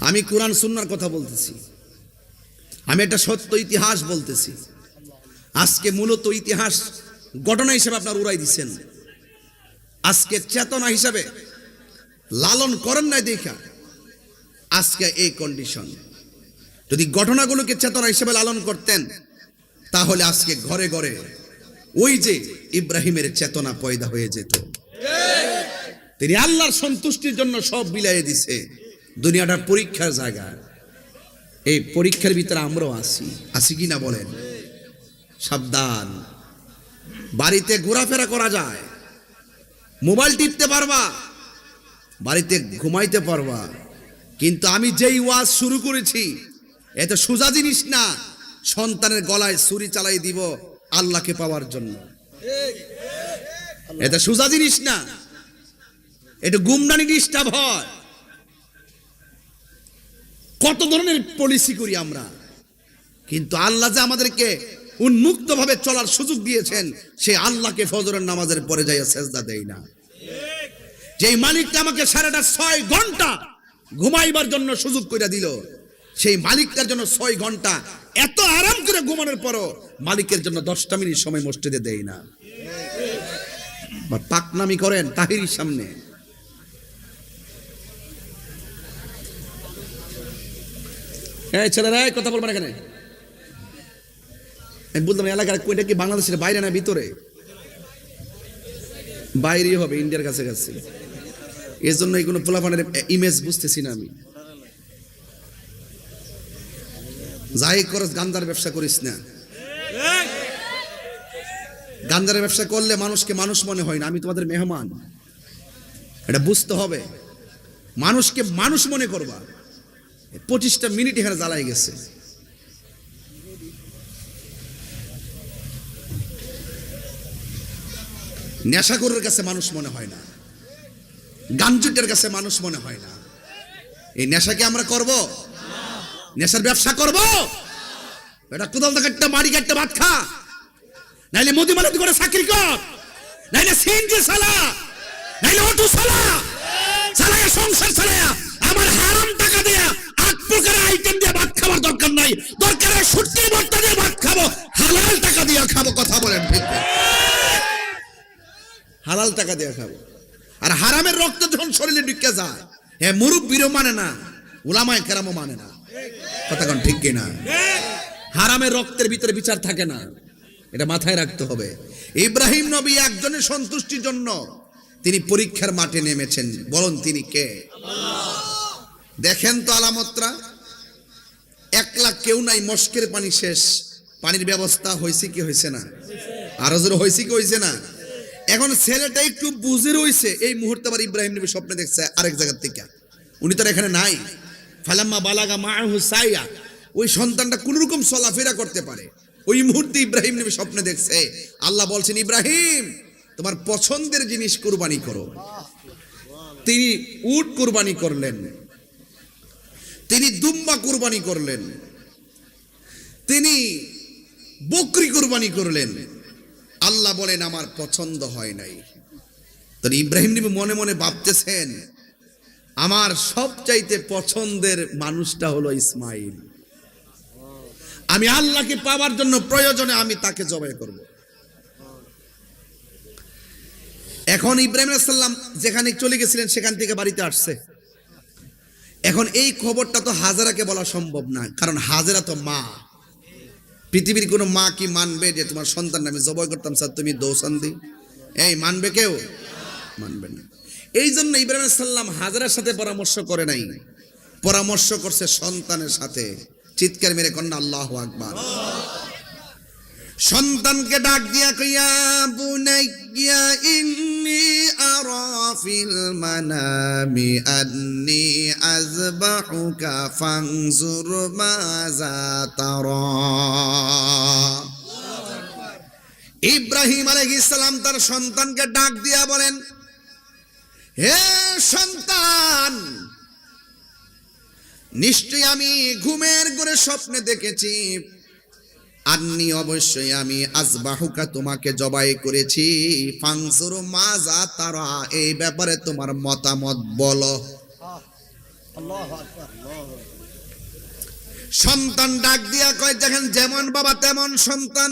আমি কোরআন সুন্নাহর কথা বলতেছি, আমি একটা সত্য ইতিহাস বলতেছি। আজকে মূলত ইতিহাস ঘটনা হিসেবে আপনার উড়াই দিচ্ছেন, আজকে চেতনা হিসাবে লালন করেন নাই দেখা আজকে এই কন্ডিশন। যদি ঘটনাগুলোকে চেতনা হিসেবে লালন করতেন তাহলে আজকে ঘরে ঘরে ওই যে ইব্রাহিমের চেতনা পয়দা হয়ে যেত। তিনি আল্লাহর সন্তুষ্টির জন্য সব বিলাইয়ে দিছে। দুনিয়াটা পরীক্ষার জায়গা, এই পরীক্ষার ভিতরে আমরাও আসি কি না বলেন? সাবধান। বাড়িতে ঘোরাফেরা করা যায়, মোবাইল টিপতে পারবা, বাড়িতে ঘুমাইতে পারবা, কিন্তু আমি যেই ওয়াজ শুরু করেছি এত সোজা জিনিস না। সন্তানের গলায় ছুরি চালাই দিব আল্লাহকে পাওয়ার জন্য, এটা সোজা জিনিস না। এটা গুমনানি ডিস্টার্ব হয়। কত ধরনের পলিসি করি আমরা, কিন্তু আল্লাহ যে আমাদেরকে উন্মুক্ত ভাবে চলার সুযোগ দিয়েছেন, সেই আল্লাহকে ফজরের নামাজের পরে যাইয়া সেজদা দেই না। যেই মালিকটা আমাকে 6.5 ঘন্টা ঘুমাইবার জন্য সুযোগ করে দিল, সেই মালিকটার জন্য 6 ঘন্টা এত আরাম করে ঘুমানোর পরও মালিকের জন্য 10টা মিনিট সময় মসজিদে দেই না। পাকনামি করেন তাহিরির সামনে। এই ছেলেরা কথা বলবেন এখানে। আমি বলতাম এলাকার কইটা কি বাংলাদেশের বাইরে না ভিতরে? বাইরেই হবে, ইন্ডিয়ার কাছে কাছে। এর জন্য এই কোনো পোলাপানের ইমেজ বুঝতেছি না আমি। যাই করস গান্দার ব্যবসা করিস না। গান্দার ব্যবসা করলে মানুষকে মানুষ মনে হয় না। আমি তোমাদের মেহমান, এটা বুঝতে হবে। মানুষকে মানুষ মনে করবা। 25টা মিনিট এখানে জ্বালাই গেছে। নেশাখোরের কাছে মানুষ মনে হয় না, গাঞ্জুটের কাছে মানুষ মনে হয় না। এই নেশাকে আমরা করব? নেশার ব্যবসা করব? এটা কোদাল থেকে একটা মাড়ি কাটতে ভাত খা, নাইলে মোদি মালতি করে চাকরি কর, নাইলে সিএনজি চালা, নাইলে অটো চালা, চালায়া সংসার চালায়া আমার হারাম টাকা দেয়া 8 প্রকারের আইটেম দিয়ে ভাত খাবার দরকার নাই। দরকার হয় সুটকির ভর্তা দিয়ে ভাত খাবো, হালাল টাকা দিয়ে খাবো। কথা বলেন ঠিক? হালাল টাকা দিয়ে খাবো। আর হারামের রক্ত যখন শরীরে ঢুকে যায়, হ্যাঁ মুরব্বিরও মানে না, উলামায়ে কেরামও মানে না। কথা কোন ঠিক কিনা? হারামের রক্তের ভিতরে বিচার থাকে না, এটা মাথায় রাখতে হবে। ইব্রাহিম নবী একজনের সন্তুষ্টির জন্য তিনি পরীক্ষার মাঠে নেমেছেন। বলুন তিনি কে? দেখেন তো আলামতরা। 1 লাখ কেউ নাই, মস্কের পানি শেষ। পানির ব্যবস্থা হয়েছে কি হয়েছে না? আরো জোরে হয়েছে কি হয়েছে না? এখন ছেলেটা একটু বুঝে রয়েছে। এই মুহূর্তে আবার ইব্রাহিম নবী স্বপ্নে দেখছে আরেক জায়গা থেকে, উনি তো এখানে নাই। ফালাম্মা বালাগা মাআহু সাইয়া, ওই সন্তানটা কোন রকম চলাফেরা করতে পারে। ওই মুহূর্তে ইব্রাহিম নবী স্বপ্নে দেখছে আল্লাহ বলছেন, ইব্রাহিম তোমার পছন্দের জিনিস কুরবানি করো। তিনি উট কুরবানি করলেন, তিনি দুম্বা কুরবানি করলেন, তিনি বকরি কুরবানি করলেন। আল্লাহ বলেন আমার পছন্দ হয় নাই। তো ইব্রাহিম নবী মনে মনে ভাবতেছেন আমার সবচাইতে পছন্দের মানুষটা হলো ইসমাইল। আমি আল্লাহকে পাওয়ার জন্য প্রয়োজনে আমি তাকে জবাই করব। এখন ইব্রাহিম আলাইহিস সালাম যেখানে চলে গেছিলেন সেখান থেকে বাড়িতে আসছে। এখন এই খবরটা তো হাজেরাকে বলা সম্ভব না, কারণ হাজেরা তো মা। পৃথিবীর কোনো মা কি মানবে যে তোমার সন্তান আমি জবাই করতাম স্যার তুমি দৌসান দি? এই মানবে কেউ? মানবে না। এই জন্য ইব্রাহিম আলাইহিস সালাম হাজেরার সাথে পরামর্শ করে নাই, পরামর্শ করছে সন্তানের সাথে। চিৎকার মেরে কন্যা আল্লাহু আকবার। সন্তানকে ডাক দিয়া কইয়া বুনাইয়া ইন্নী আরা ফিল মানামি আন্নী আযবাহুকা ফানজুর মাযা তারা। ইব্রাহিম আলাইহিস সালাম তার সন্তানকে ডাক দিয়া বলেন, হে সন্তান, নিশ্চয় আমি ঘুমের ঘরে স্বপ্নে দেখেছি আন্নি অবশ্যই আমি আযবাহুকা তোমাকে জবাই করেছি, ফানজুর মাযা তারা এই ব্যাপারে তোমার মতামত বলো। আল্লাহু আকবার। সন্তান ডাক দিয়া কয়, দেখেন যেমন বাবা তেমন সন্তান।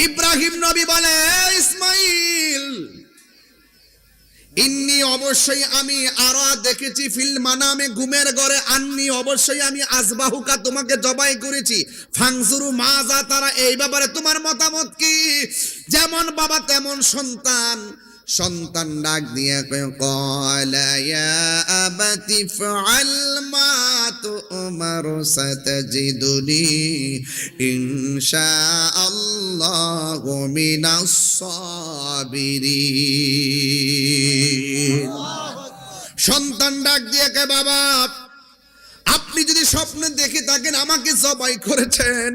ইব্রাহিম নবী বলে, ইসমাইল, ইন্নি অবশ্যই আমি আরা দেখেছি ফিল মানামে ঘুমের ঘরে, আন্নি অবশ্যই আমি আজবাহুকা তোমাকে জবাই করেছি, ফাংজুরু মাজা তারা, এই ব্যাপারে তোমার মতামত কি? যেমন বাবা তেমন সন্তান। সন্তান ডাক দিয়ে ক্বালা ইয়া আবাতি ফাআল মা তু'মারু সাতাজিদুনি ইনশাআল্লাহু মিনাস সাবিরিন। সন্তান ডাক দিয়ে কে, বাবা আপনি যদি স্বপ্নে দেখে থাকেন আমাকে জবাই করেছেন,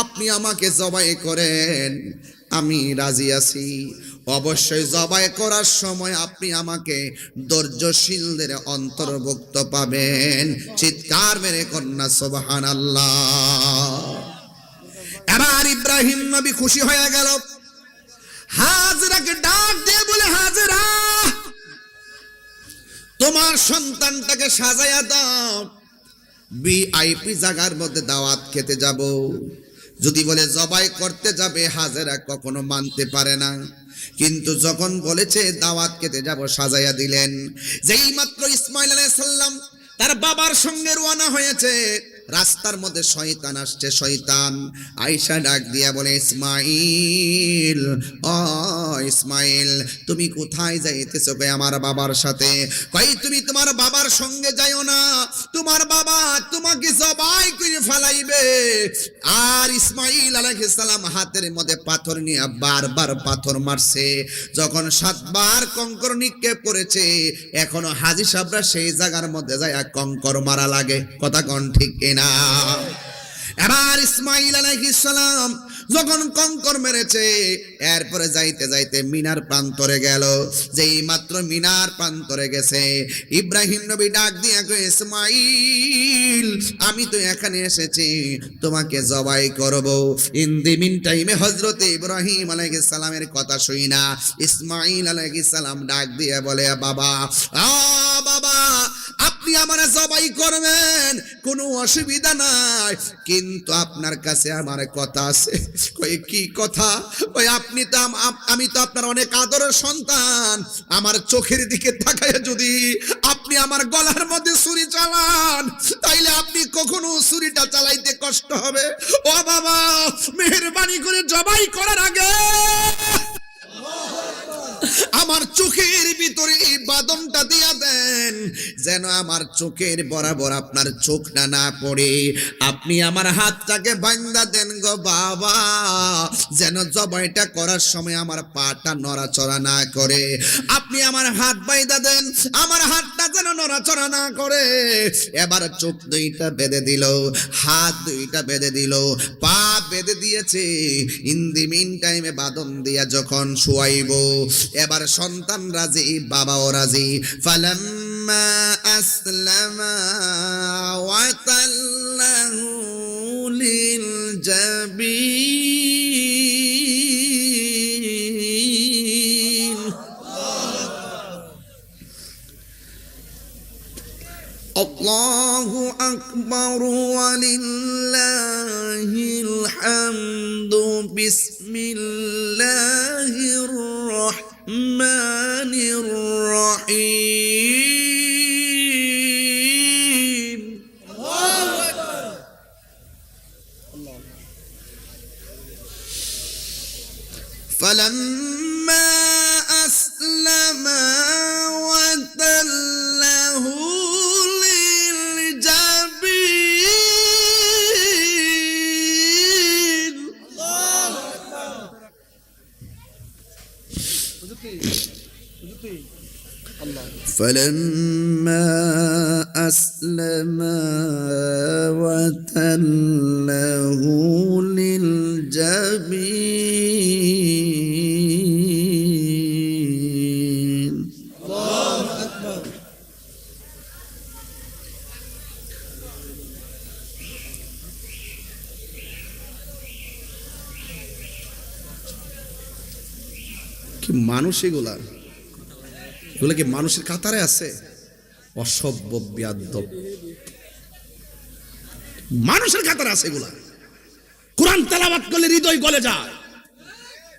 আপনি আমাকে জবাই করেন, আমি রাজি আছি। অবশ্যই জবাই করার সময় আপনি আমাকে ধৈর্যশীলদের অন্তর্ভুক্ত পাবেন। চিৎকার মেরে কন্যা সুবহানাল্লাহ। এবার ইব্রাহিম নবী খুশি হয়ে গেল, হাজরাকে ডাক দিয়ে বলে, হাজরা তোমার সন্তানটাকে সাজায়া দাও, ভিআইপি জায়গার মধ্যে দাওয়াত খেতে যাব। যদি বলে জবাই করতে যাবে, হাজেরা কখনো মানতে পারে না, কিন্তু যখন বলেছে দাওয়াত খেতে যাব, সাজাইয়া দিলেন। যেই মাত্র ইসমাইল আলাইহিস সালাম তার বাবার সঙ্গে রওনা হয়েছে, রাস্তার মধ্যে শয়তান আসছে। শয়তান আয়েশা ডাক দিয়া বলে, ইসমাইল, ও ইসমাইল, তুমি কোথায় যাইতেছো? কই আমার বাবার সাথে। কই তুমি তোমার বাবার সঙ্গে যাইও না, তোমার বাবা তোমাকে জবাই করে ফেলাইবে। আর ইসমাইল আলাইহিস সালাম হাতের মধ্যে পাথর নিয়ে বারবার পাথর মারছে। যখন 7 বার কঙ্কর নিক্ষেপ করেছে, এখনো হাজী সাহেবরা সেই জায়গার মধ্যে যায় কঙ্কর মারা লাগে। কথা কোন ঠিক না? এবার ইসমাইল আলাইহিস সালাম যখন কঙ্কর মেরেছে, এরপরে যাইতে যাইতে মিনার প্রান্তরে গেল। যেই মাত্র মিনার প্রান্তরে গেছে, ইব্রাহিম নবী ডাক দিয়ে কই, ইসমাইল, আমি তো এখানে এসেছি তোমাকে জবাই করব। ইন দি মিন টাইমে হযরত ইব্রাহিম আলাইহিস সালামের কথা শুই না ইসমাইল আলাইহিস সালাম ডাক দিয়ে বলে, বাবা, বাবা, আপনি আমার জবাই করবেন, কোনো অসুবিধা নাই, কিন্তু আপনার কাছে আমার কথা আছে। কই কি কথা? ওই আপনি তো আমি তো আপনার অনেক আদরের সন্তান, আমার চোখের দিকে তাকায় যদি আপনি আমার গলার মধ্যে ছুরি চালান, তাইলে আপনি কখনো ছুরিটা চালাইতে কষ্ট হবে। ও বাবা, মেহেরবানি করে জবাই করার আগে আমার চোখের ভিতরে এই বাদনটা দিয়া দেন, যেন আমার চোখের বরাবর আপনার চোখটা না পড়ে। আপনি আমার হাতটাকে বাঁধা দেন গো বাবা, যেন জবাইটা করার সময় আমার পাটা নড়াচড়া না করে। আপনি আমার হাত বাঁধা দেন, আমার হাতটা যেন নড়াচড়া না করে। এবার চোখ 2টা বেঁধে দিল, হাত 2টা বেঁধে দিল, পা বেঁধে দিয়েছে। ইন দি মিন টাইমে বাদন দিয়া যখন শুয়াইব, এবার সন্তান রাজি, বাবাও রাজি। ফালাম্মা আসলামা ওয়া তাল্লাহু লিল জাবিন। আল্লাহু আকবার ওয়া লিল্লাহিল হামদু। বিসমিল্লাহির রহমানির রহিম। আল্লাহু আকবার। ফালাম্মা আসলামা ওয়া তাল্লাহু فلما أسلما وتله للجبين. الله أكبر. কি মানুষ এগুলা? এগুলো কি মানুষের কাতারে আছে? অসভ্য বেয়াদব মানুষের কাতারে আছে এগুলা। কোরআন তেলাওয়াত করলে হৃদয় গলে যায়।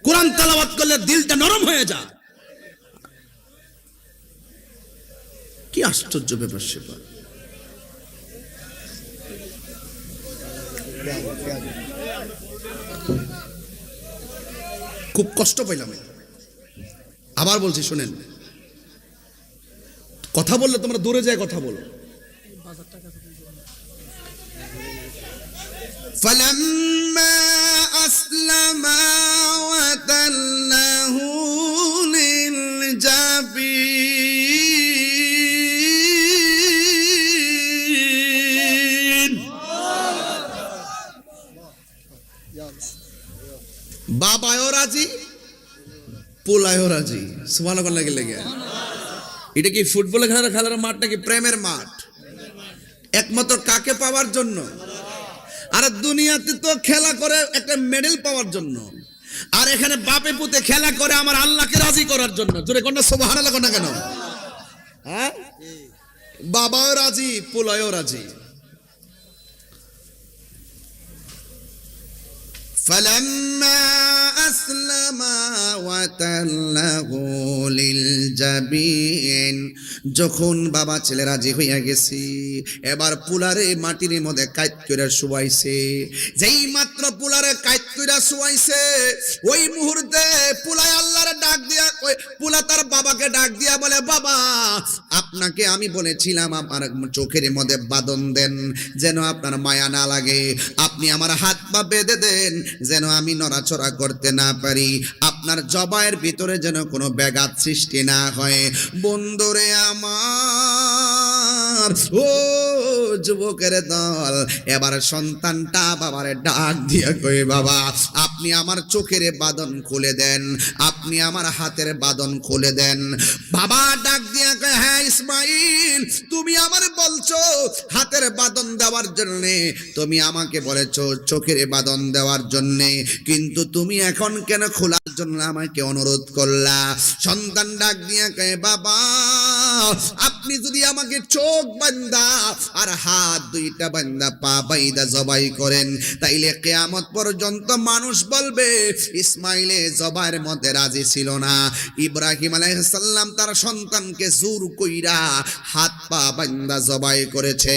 কোরআন তেলাওয়াত করলে দিলটা নরম হয়ে যায়। কি আশ্চর্য ব্যাপার সেটা। খুব কষ্ট পাইলাম। আবার বলছি শুনেন, কথা বললে তোমরা দূরে যায় কথা বলো। فلما أسلم وتله للجبين বাবাও রাজি, পোলায়ও রাজি। সুবহানাল্লাহ লাগে। এটা কি ফুটবল খেলার মাঠ নাকি প্রেমের মাঠ? একমাত্র কাকে পাওয়ার জন্য? আর দুনিয়াতে তো খেলা করে একটা মেডেল পাওয়ার জন্য, আর এখানে বাপে পুতে খেলা করে আমার আল্লাহকে রাজি করার জন্য। জোরে কোনটা সুবহানাল্লাহ কোনটা কেন? হ্যাঁ, বাবাও রাজি, পোলায়ও রাজি। فلما أسلم وتله للجبين যখন বাবা ছেলে রাজি হইয়া গেছি, এবার পুলারে মাটির মধ্যে কাইত কইরা শুয়াইছে। যেই মাত্র পুলারে কাইত কইরা শুয়াইছে, ওই মুহূর্তে পুলাই আল্লাহর ডাক দিয়া, ওই পুলা তার বাবাকে ডাক দিয়া বলে, বাবা আপনাকে আমি বলেছিলাম আমার চোখের মধ্যে বাঁধন দেন যেন আপনার মায়া না লাগে, আপনি আমার হাত পা বেঁধে দেন যেন আমি নড়াচড়া করতে না পারি, আপনার জবাইয়ের ভিতরে যেন কোনো ব্যাঘাত সৃষ্টি না হয়। বন্ধুরে আমার, ও যুবকের দল, এবার সন্তানটা বাবারে ডাক দিয়ে কই, বাবা আপনি আমার চোখের বাঁধন খুলে দেন, আপনি আমার হাতের বাঁধন খুলে দেন। বাবা ডাক দিয়ে কয়, হ্যাঁ ইসমাইল, তুমি আমার বলছো হাতের বাঁধন দেওয়ার জন্য, তুমি আমাকে বলেছো চোখের বাঁধন দেওয়ার জন্য, কিন্তু তুমি এখন কেন খোলার জন্য আমাকে অনুরোধ করলা? সন্তান ডাক দিয়ে কয়, বাবা আপনি যদি আমাকে চোখ বান্দা আর হাত দুইটা বান্দা পা বাইদা জবাই করেন, তাইলে কিয়ামত পর্যন্ত মানুষ বলবে ইসমাইলে জবাইয়ের মধ্যে রাজি ছিল না। ইব্রাহিম আলাইহিস সালাম তার সন্তানকে জোর কইরা হাত পা বান্দা জবাই করেছে।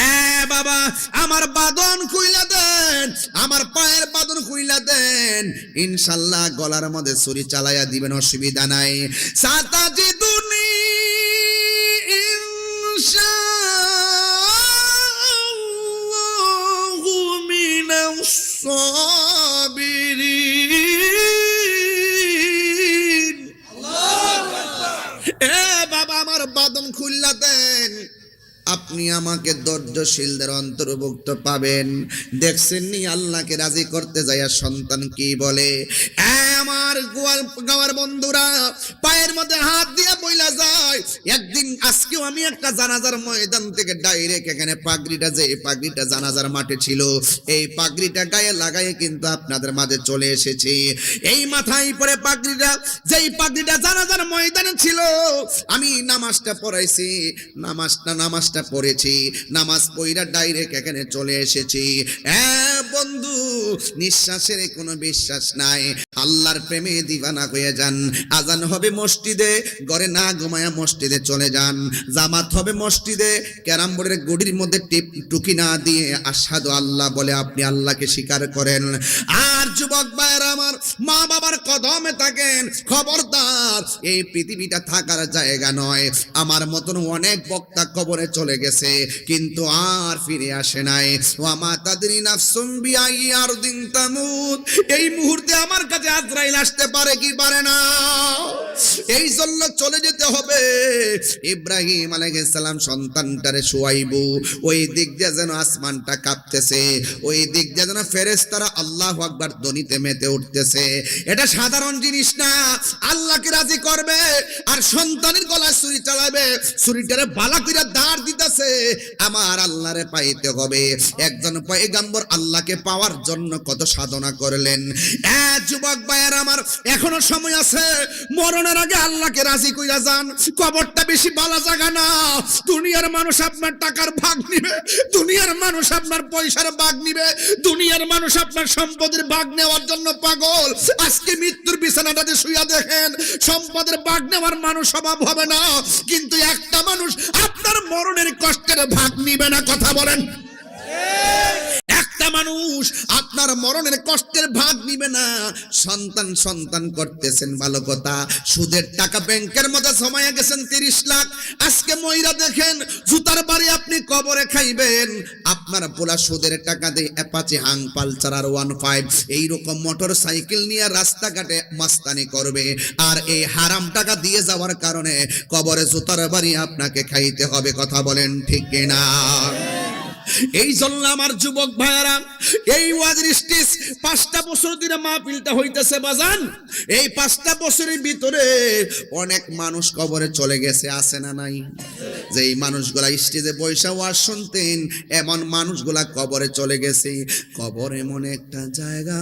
এ বাবা আমার বাঁধন খুইলা দেন, আমার পায়ের বাঁধন খুইলা দেন, ইনশাআল্লাহ গলার মধ্যে ছুরি চালাইয়া দিবেন, অসুবিধা নাই। সাতাজিদুনি ইনশাআল্লাহু মিনাস সাবিরিন। আল্লাহু আকবার। এ বাবা আমার বাঁধন খুইলা দেন, আপনি আমাকে ধৈর্যশীলদের অন্তর্ভুক্ত পাবেন। দেখছেন নি আল্লাহকে রাজি করতে যাইয়া সন্তান কি বলে? আমার গাওয়ার বন্ধুরা পায়ের মধ্যে হাত দিয়ে বইলা যায়। একদিন আজকেও আমি একটা জানাজার ময়দান থেকে ডাইরেক্ট এখানে পাগড়িটা, যে পাগড়িটা জানাজার মাঠে ছিল, এই পাগড়িটা গায়ে লাগাই কিন্তু আপনাদের মাঝে চলে এসেছি। এই মাথায় পরে পাগড়িটা, যেই পাগড়িটা জানাজার ময়দানে ছিল, আমি নামাজটা পড়াইছি, নামাজটা পড়েছি, নামাজ পড়া ডাইরেক্ট এখানে চলে এসেছি। বন্ধু নিঃশ্বাসের কোনো বিশ্বাস নাই, আল্লাহর প্রেমে দিবানা হয়ে যান। আজান হবে মসজিদে, ঘরে না ঘুমায়া মসজিদে চলে যান। জামাত হবে মসজিদে, ক্যারাম বোর্ডের গড়ির মধ্যে টুকি না দিয়ে আশহাদু আল্লাহ বলে আপনি আল্লাহকে স্বীকার করেন। আর যুবক ভাইরা আমার, মা বাবার কদমে থাকেন, খবরদার এই পৃথিবীটা থাকার জায়গা নয়। আমার মতন অনেক বক্তা কবরে চলে গেছে কিন্তু আর ফিরে আসে নাই। ওয়া মা তাদরি নাফসুম বিআই আরদিন তামুত। এই মুহূর্তে আমার কাছে আজরাইল আসতে পারে কি পারে না, এই জন্য চলে যেতে হবে। ইব্রাহিম আলাইহিস সালাম সন্তানটারে শুয়াইবু, ওই দিক দিয়ে যেন আসমানটা কাঁপতেছে, ওই দিক দিয়ে যেন ফেরেশতারা আল্লাহু আকবার ধ্বনিতে মেতে উঠতেছে। এটা সাধারণ জিনিস না, আল্লাহকে রাজি করবে আর সন্তানের গলায় ছুরি চালাবে, ছুরিটারে বালা কইরা দাঁড় দিতেছে, আমার আল্লাহরে পাইতে হবে। একজন পয়গম্বর আল্লাহকে পাওয়ার জন্য কত সাধনা করলেন। যুবক ভাইয়ের আমার, এখনো সময় আছে, মরণের আগে আল্লাহকে রাজি কইরা যান। কবরটা বেশি বালা জায়গা না। দুনিয়ার মানুষ আপনার টাকার ভাগ নিবে, দুনিয়ার মানুষ আপনার পয়সার ভাগ নিবে, দুনিয়ার মানুষ আপনার সম্পদের ভাগ নেওয়ার জন্য পাগল। আজকে মৃত্যুর বিছানাটাতে শুইয়া দেখেন, সম্পদের ভাগ নেওয়ার মানুষ অভাব হবে না, কিন্তু একটা মানুষ আপনার মরণের কষ্টের ভাগ নিবে না। কথা বলেন। একটা মানুষ আপনার মরণের কষ্টের ভাগ নিবে না। সন্তান সন্তান করতেছেন ভালো কথা, সুদের টাকা ব্যাংকের মধ্যে জমায়া গেছেন 30 লাখ, আজকে ময়রা দেখেন জুতার বাড়ি আপনি কবরে খাইবেন। আপনার পোলা সুদের টাকা দিয়ে অ্যাপাচি, হাং, পালসার আর 15 এইরকম মোটর সাইকেল নিয়ে রাস্তাঘাটে মাস্তানি করবে, আর এই হারাম টাকা দিয়ে যাওয়ার কারণে কবরে জুতার বাড়ি আপনাকে খাইতে হবে। কথা বলেন ঠিক কিনা? এই জন্য আমার যুবক ভাইয়ারা, এই ওয়াজের স্টেজ 5টা বছর ধরে মাহফিলটা হইতেছে বাজান। এই 5টা বছরের ভিতরে অনেক মানুষ কবরে চলে গেছে, আছে না নাই? যে এই মানুষগুলা স্টেজে বৈশা ওয়াজ শুনতেন, এমন মানুষগুলা কবরে চলে গেছে। কবর এমন একটা জায়গা,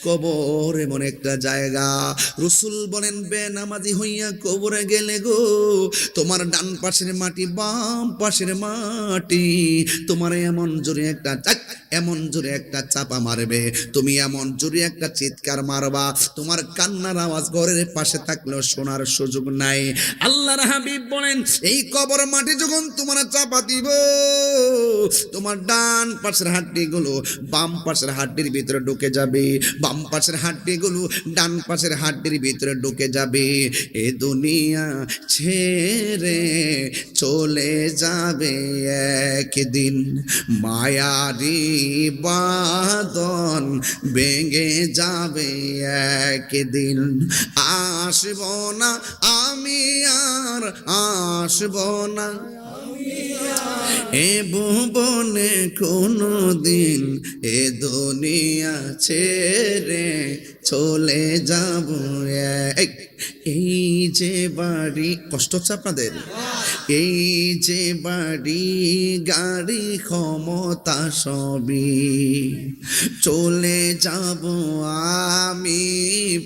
কবর এমন একটা জায়গা, রাসূল বলেন বেনামাজি হইয়া কবরে গেলে গো, তোমার ডান পাশের মাটি বাম পাশের মাটি তোমার এমন জোরে একটা চাপা মারবে, তুমি এমন জোরে একটা চিৎকার মারবা, তোমার কান্নার আওয়াজ ঘরের পাশে থাকলেও শোনার সুযোগ নাই। আল্লাহর হাবিব বলেন এই কবর মাটি যখন তোমার চাপা দিব, তোমার ডান পাশের হাড্ডিগুলো বাম পাশের হাড্ডির ভিতরে ঢুকে যাবে, বাম পাশের হাড্ডিগুলো ডান পাশের হাড্ডির ভিতরে ঢুকে যাবে। এ দুনিয়া ছেড়ে চলে যাবে একদিন, মায়ারি বাঁধন ভেঙে যাবে একদিন, আসব না আমি আর আসব না এ ভুবনে কোনো দিন, এ দুনিয়া ছেড়ে চলে যাব। এই যে বাড়ি, কষ্ট হচ্ছে আপনাদের? এই যে বাড়ি গাড়ি ক্ষমতা সবই চলে যাব আমি,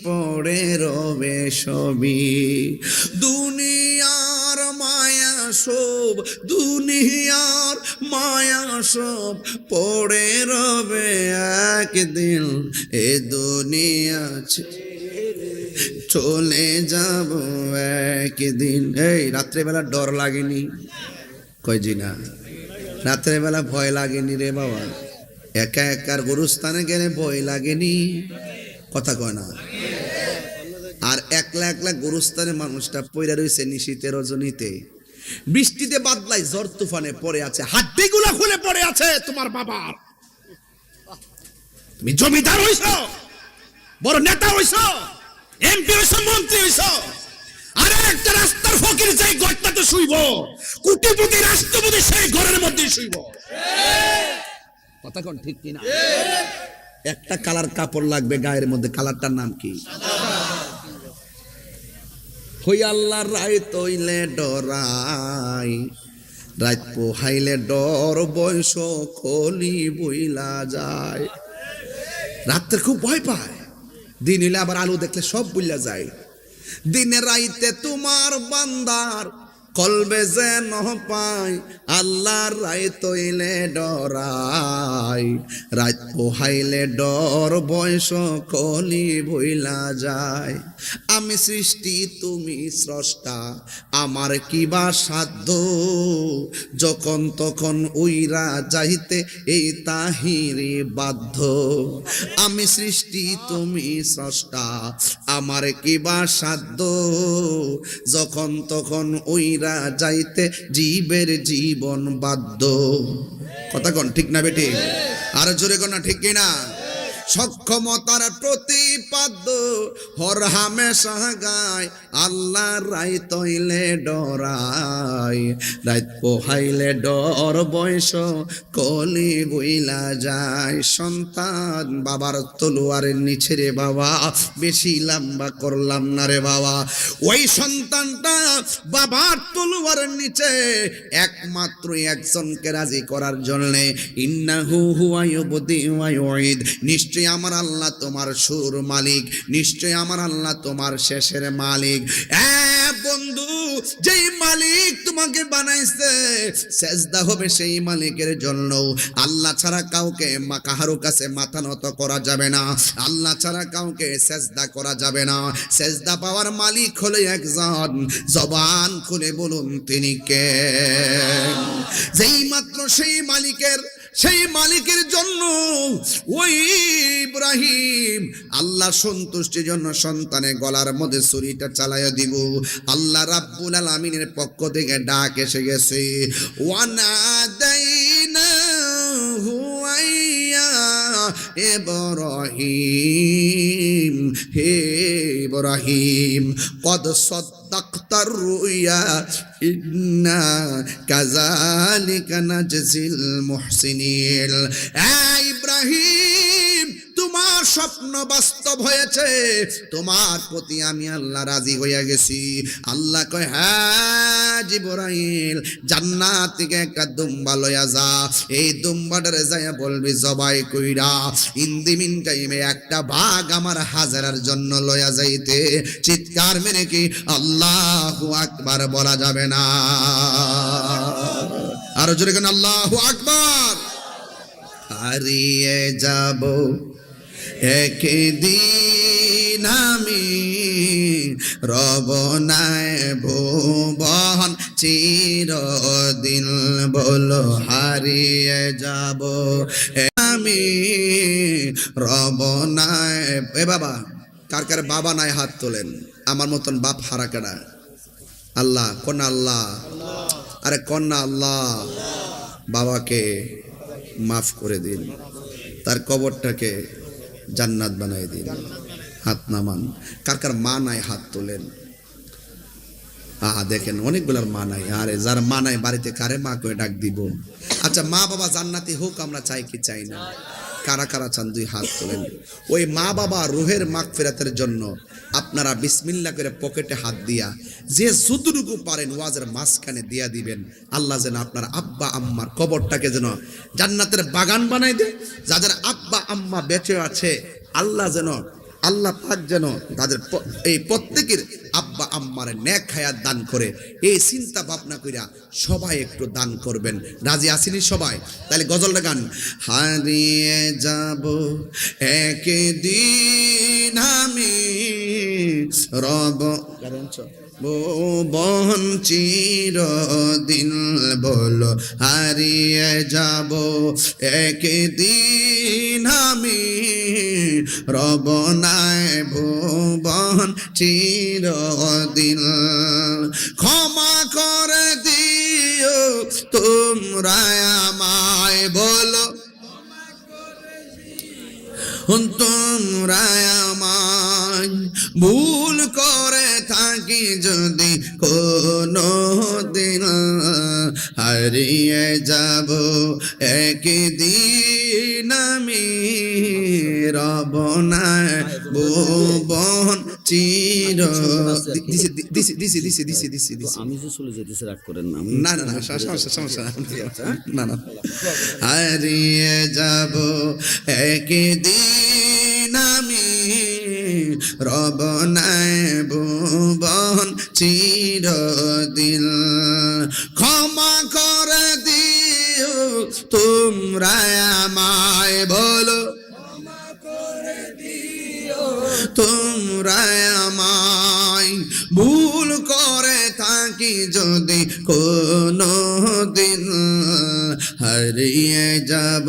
পড়ে রবে সবই। দুনিয়ার মায়া সব, দুনিয়ার মায়া সব পড়ে রবে একদিন, এ দুনিয়া চলে যাব একদিন। এই রাত্রেবেলা ডর লাগেনি? কই জি না, রাত্রেবেলা ভয় লাগেনি রে বাবা? একা একার গুরুস্থানে গেলে ভয় লাগেনি? কথা কয় না? আর একলা একলা গুরুস্থানে মানুষটা পইরা রয়েছে নিশীতে রজনীতে, বৃষ্টিতে বাদলায় ঝড় তুফানে পড়ে আছে, হাড্ডিগুলা খুলে পড়ে আছে তোমার বাবার। তুমি জমিদার হইছ, বড় নেতা হইছ, এমপি হইছ, মন্ত্রী হইছ, আরে একটা রাস্তার ফকির যাই ঘরটাতে শুইব, কোটিপতি রাষ্ট্রপতি সেই ঘরের মধ্যে শুইব। কথা কোন ঠিক কিনা? একটা কালার কাপড় লাগবে গায়ের মধ্যে, কালারটার নাম কি? হই আল্লাহর রায় তৈলে ডরাই, রাত পোহাইলে ডর বয়স কলি বইলা যায়। রাত্রে খুব ভয় পায়, দিন হইলে আবার আলো দেখলে সব বইলা যায়। দিনে রাইতে তোমার বান্দার কলবে যেন পাই, আল্লাহর রায় তৈলে ডরাই, রাত পোহাইলে ডর বয়স কলি বইলা যায়। আমি সৃষ্টি তুমি স্রষ্টা, আমার কিবা সাধ্য, যখন তখন উইরা যাইতে এই তাহিরি বাধ্য। আমি সৃষ্টি তুমি স্রষ্টা, আমার কিবা সাধ্য, যখন তখন উইরা যাইতে জীবের জীবন বাধ্য। কথা কোন ঠিক না বেটি? আর জোরে কোন ঠিক কিনা? সক্ষমতার প্রতিপাদ্য হর হামেশা গায়, আল্লাহর রায় তৈলে ডরাই, রাত পোহাইলে ডর বয়স কলি বইলা যায়। সন্তান বাবার তলোয়ারের নিচে রে বাবা, বেশি লম্বা করলাম না রে বাবা। ওই সন্তানটা বাবার তলোয়ারের নিচে একমাত্র একজনকে রাজি করার জন্য, ইন্নাহু হুয়া ইউবদি ওয়া ইউঈদ, নিশ্চয় নিশ্চয়ই আমার আল্লাহ তোমার শুরুর মালিক, নিশ্চয়ই আমার আল্লাহ তোমার শেষের মালিক। বন্ধু, যেই মালিক তোমাকে বানাইছে, সেজদা হবে সেই মালিকের জন্য। আল্লাহ ছাড়া কাউকে কারো কাছে মাথা নত করা যাবে না, আল্লাহ ছাড়া কাউকে সেজদা করা যাবে না। সেজদা পাওয়ার মালিক হলো একজন, জবান খুলে বলুন তিনি কে? যেই মাত্র সেই মালিকের জন্য ওই ইব্রাহিম আল্লাহ সন্তুষ্টির জন্য সন্তানের গলার মধ্যে ছুরিটা চালাইয়া দিব। আল্লাহ রাব্বুল আলামিনের পক্ষ থেকে ডাক এসে গেছে, ওয়ানাদাইনাহু আইয়া ইব্রাহিম, হে ইব্রাহিম, কদ সাদাক্তার রুইয়া ইন্না কাযালিকা নাজজিল মুহসিনিন। ইব্রাহিম, তোমার স্বপ্ন বাস্তব হয়েছে, তোমার প্রতি আমি আল্লাহ রাজি হইয়া গেছি। আল্লাহ কয়, হ্যাঁ জিবরাইল, জান্নাত থেকে একটা দুম্বা লইয়া যা, এই দুম্বাটারে যাইয়া বলবি জবাই কইরা ইন্দিমিন টাইমে একটা ভাগ আমার হাজারার জন্য লইয়া যাইতে। চিৎকার মেরে কি আল্লাহু আকবার বলা যাবে না? আরো জোরে কেন আল্লাহু আকবার। হারিয়ে যাব একদিন আমি, রব নাই ভুবন চিরদিন, বলো হারিয়ে যাব আমি, রব নাই। এ বাবা, কার কার বাবা নাই হাত তোলেন। আমার মতন বাপ হারা কেডা? আল্লাহ, কন্যা আল্লাহ, আরে কন্যা আল্লাহ। বাবাকে মাফ করে দিন, তার কবরটাকে জান্নাত বানাই দিন। হাত নামান। কার কার মা নাই হাত তোলেন। দেখেন অনেকগুলার মা নাই। আরে যার মা নাই বাড়িতে কারে মা করে ডাক দিব? আচ্ছা, মা বাবা জান্নাতি হোক আমরা চাই কি চাই না? কারা কারা চান? দুই হাত তোলেন। ওই মা বাবা রুহের মাগফিরাতের জন্য আপনারা বিসমিল্লাহ করে পকেটে হাত দিয়া যে যতটুকু পারেন ওয়াজের মাঝখানে দিয়া দিবেন। আল্লাহ যেন আপনার আব্বা আম্মার কবরটাকে যেন জান্নাতের বাগান বানাই দেয়। যাদের আব্বা আম্মা বেঁচে আছে, আল্লাহ পাক যেন তাদের এই প্রত্যেকের আব্বা আম্মার নেক হায়াত দান করে। এই চিন্তা ভাবনা কইরা সবাই একটু দান করবেন। রাজি আসেনি সবাই? তাহলে গজলটা গান। হারিয়ে যাব একদিন আমি, রব ভুবন চিরদিন, বলো হারিয়ে যাব একদিন আমি, রব নাই ভুবন চিরদিন। ক্ষমা করে দিও তোমরা আমায়, বলো তোমরা আমায়, ভুল করে থাকি যদি কোনো দিন, হারিয়ে যাব একদিন আমি, রব নাই ভুবন চির। আমি যে চলে যেতেছি, রাগ করেন না। না না না, সমস্যা না না। হারিয়ে যাব একদিন আমি, রব নাই ভুবন চিরদিন। ক্ষমা করে দিও তোমরা আমায়, বলো তোমরা আমায়, ভুল করে থাকি যদি কোনো দিন, হারিয়ে যাব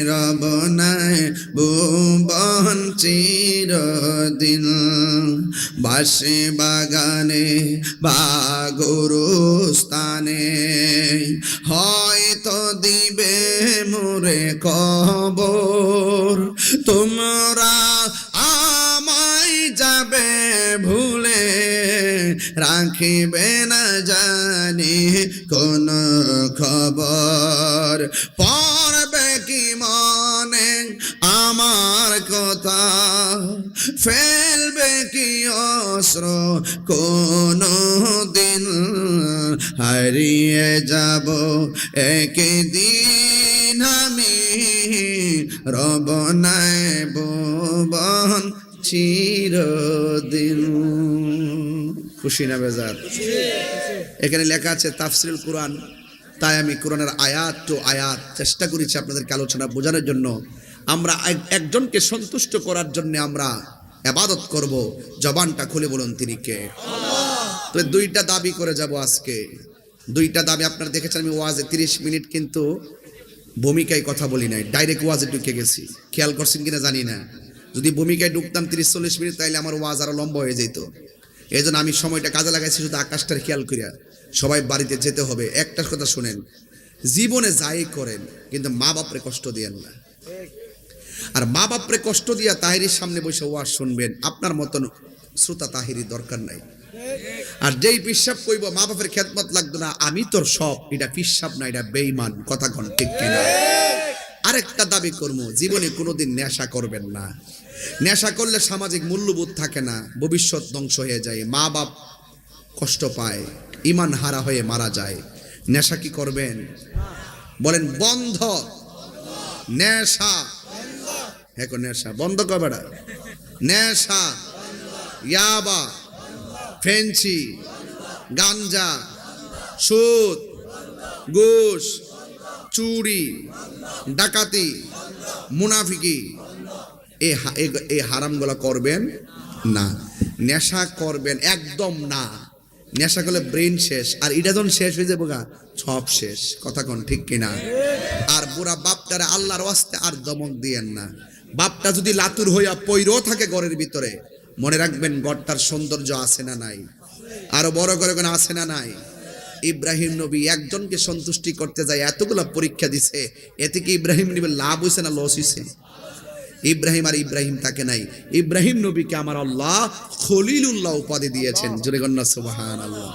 রব নাই ভুবন চিরদিন। বাসে বাগানে বা গোরস্থানে হয়তো দিবে মোরে কবর, তোমরা আমায় যাবে ভুলে, রাখিবে না জানি কোন খবর। পড়বে কি মনে আমার কথা, ফেলবে কি অস্ত্র কোনো দিন, হারিয়ে যাব একদিন আমি রব নাই ভুবন চিরদিন। খুশি না বেজার? এখানে লেখা আছে তাফসিরুল কোরআন, তাই আমি কোরআনের আয়াত টু আয়াত চেষ্টা করেছি আপনাদেরকে আলোচনা বোঝানোর জন্য। আমরা একজনকে সন্তুষ্ট করার জন্য আমরা ইবাদত করব, জবানটা খুলে বলুন তিনি কে। তো দুইটা দাবি করে যাব আজকে, দুইটা দাবি। আপনারা দেখেছেন আমি ওয়াজে 30 মিনিট কিন্তু ভূমিকায় কথা বলি নাই, ডাইরেক্ট ওয়াজে ঢুকে গেছি। খেয়াল করছেন কিনা জানি না, যদি ভূমিকায় ঢুকতাম 30-40 মিনিট তাইলে আমার ওয়াজ আরো লম্বা হয়ে যেত। এই জন্য আমি সময়টা কাজে লাগাইছি শুধু আকাশটার খেয়াল করিয়া। সবাই বাড়িতে যেতে হবে। একটা কথা শুনেন, জীবনে যাই করেন কিন্তু মা বাপরে কষ্ট দিয়েন না। আর মা বাপরে কষ্ট দিয়া তাহিরির সামনে বসে ওয়াজ শুনবেন, আপনার মতন শ্রোতা তাহিরি দরকার নাই। আর যেই পিসাব কইব মা বাপের খেদমত লাগতো না, আমি তোর সব, এটা পিসাব না, এটা বেঈমান। কথা কোন ঠিক কিনা? আরেকটা দাবি করবো, জীবনে কোনোদিন নেশা করবেন না। নেশা করলে সামাজিক মূল্যবোধ থাকে না, ভবিষ্যৎ ধ্বংস হয়ে যায়, মা বাপ কষ্ট পায়, ইমান হারা হয়ে মারা যায়। নেশা কি করবেন? বলেন বন্ধ। নেশা, হ্যাঁ নেশা বন্ধ করবে না। নেশা, ইয়াবা, ফেন্সি, গাঞ্জা, সুদ, ঘুষ, চুরি, ডাকাতি, মুনাফিকি, এই হারামগুলো করবেন না। নেশা করবেন একদম না। নেশা করলে ব্রেন শেষ, আর এটা যখন শেষ হয়ে যাবো গা সব শেষ। কথা কোন ঠিক কিনা? আর বুড়া বাপটারে আল্লাহর ওয়াস্তে আর দমক দিয়েন না। বাপটা যদি লাতুর হইয়া পইরো থাকে ঘরের ভিতরে, মনে রাখবেন ঘরটার সৌন্দর্য আছে না নাই? আরো বড় করে কোন আছে না নাই? ইব্রাহিম নবী একজনকে সন্তুষ্টি করতে যায় এতগুলো পরীক্ষা দিছে, এতে কি ইব্রাহিম নবীর লাভ হয়েছে না লস হয়েছে? ইব্রাহিম আর ইব্রাহিম তাকে নাই। ইব্রাহিম নবীকে আমার আল্লাহ খলিলুল্লাহ উপাধি দিয়েছেন। জোরে গন্না সুবহানাল্লাহ।